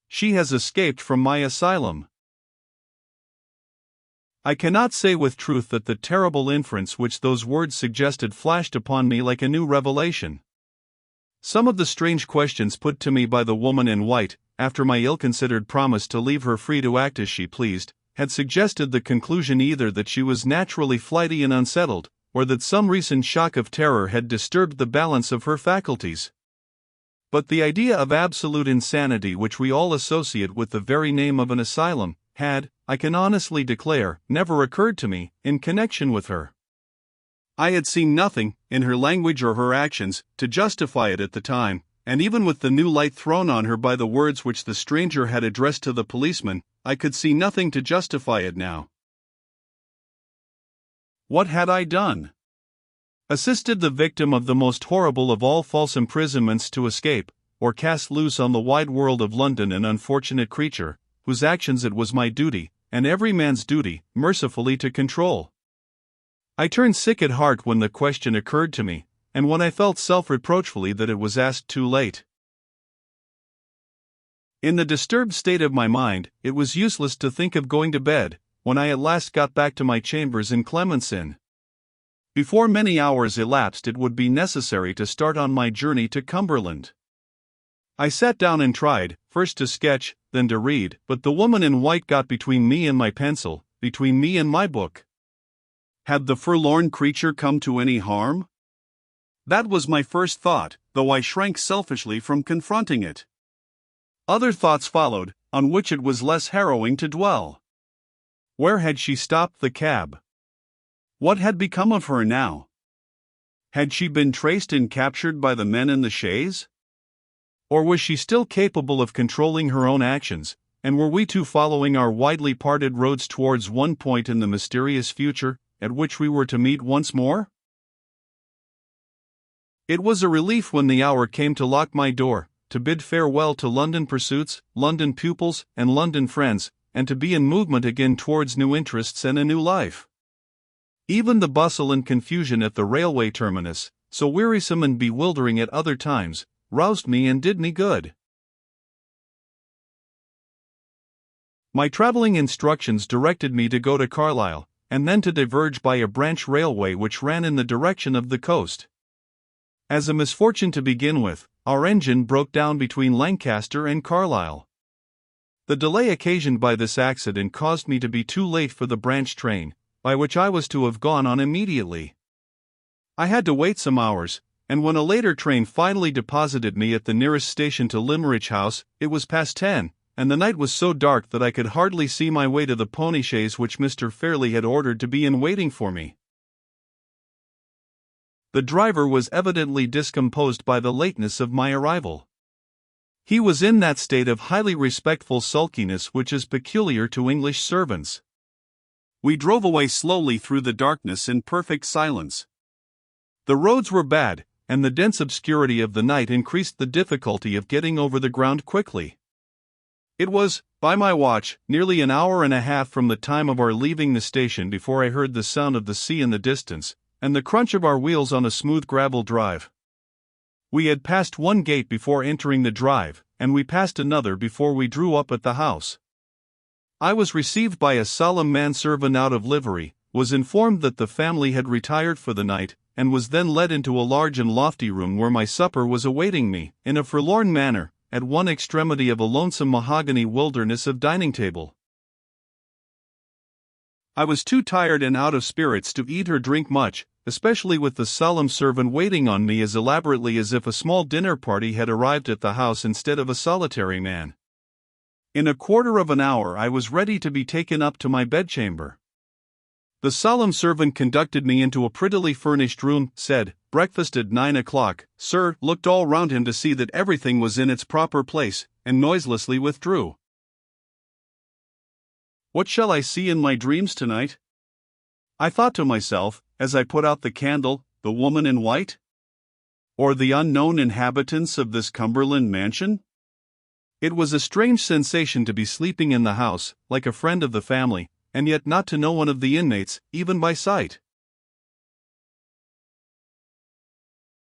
she has escaped from my asylum. I cannot say with truth that the terrible inference which those words suggested flashed upon me like a new revelation. Some of the strange questions put to me by the woman in white, after my ill-considered promise to leave her free to act as she pleased, had suggested the conclusion either that she was naturally flighty and unsettled, or that some recent shock of terror had disturbed the balance of her faculties. But the idea of absolute insanity which we all associate with the very name of an asylum, had, I can honestly declare, never occurred to me, in connection with her. I had seen nothing, in her language or her actions, to justify it at the time, and even with the new light thrown on her by the words which the stranger had addressed to the policeman, I could see nothing to justify it now. What had I done? Assisted the victim of the most horrible of all false imprisonments to escape, or cast loose on the wide world of London an unfortunate creature, whose actions it was my duty, and every man's duty, mercifully to control? I turned sick at heart when the question occurred to me, and when I felt self-reproachfully that it was asked too late. In the disturbed state of my mind, it was useless to think of going to bed, when I at last got back to my chambers in Clement's Inn. Before many hours elapsed it would be necessary to start on my journey to Cumberland. I sat down and tried, first to sketch, then to read, but the woman in white got between me and my pencil, between me and my book. Had the forlorn creature come to any harm? That was my first thought, though I shrank selfishly from confronting it. Other thoughts followed, on which it was less harrowing to dwell. Where had she stopped the cab? What had become of her now? Had she been traced and captured by the men in the chaise? Or was she still capable of controlling her own actions, and were we two following our widely parted roads towards one point in the mysterious future, at which we were to meet once more? It was a relief when the hour came to lock my door, to bid farewell to London pursuits, London pupils, and London friends, and to be in movement again towards new interests and a new life. Even the bustle and confusion at the railway terminus, so wearisome and bewildering at other times, roused me and did me good. My travelling instructions directed me to go to Carlisle, and then to diverge by a branch railway which ran in the direction of the coast. As a misfortune to begin with, our engine broke down between Lancaster and Carlisle. The delay occasioned by this accident caused me to be too late for the branch train, by which I was to have gone on immediately. I had to wait some hours, and when a later train finally deposited me at the nearest station to Limmeridge House, it was past 10, and the night was so dark that I could hardly see my way to the pony chaise which Mr. Fairley had ordered to be in waiting for me. The driver was evidently discomposed by the lateness of my arrival. He was in that state of highly respectful sulkiness which is peculiar to English servants. We drove away slowly through the darkness in perfect silence. The roads were bad, and the dense obscurity of the night increased the difficulty of getting over the ground quickly. It was, by my watch, nearly an hour and a half from the time of our leaving the station before I heard the sound of the sea in the distance, and the crunch of our wheels on a smooth gravel drive. We had passed one gate before entering the drive, and we passed another before we drew up at the house. I was received by a solemn manservant out of livery, was informed that the family had retired for the night, and was then led into a large and lofty room where my supper was awaiting me, in a forlorn manner, at one extremity of a lonesome mahogany wilderness of dining table. I was too tired and out of spirits to eat or drink much, especially with the solemn servant waiting on me as elaborately as if a small dinner party had arrived at the house instead of a solitary man. In a quarter of an hour I was ready to be taken up to my bedchamber. The solemn servant conducted me into a prettily furnished room, said, "Breakfast at 9 o'clock, sir," looked all round him to see that everything was in its proper place, and noiselessly withdrew. What shall I see in my dreams tonight? I thought to myself, as I put out the candle, the woman in white? Or the unknown inhabitants of this Cumberland mansion? It was a strange sensation to be sleeping in the house, like a friend of the family, and yet not to know one of the inmates, even by sight.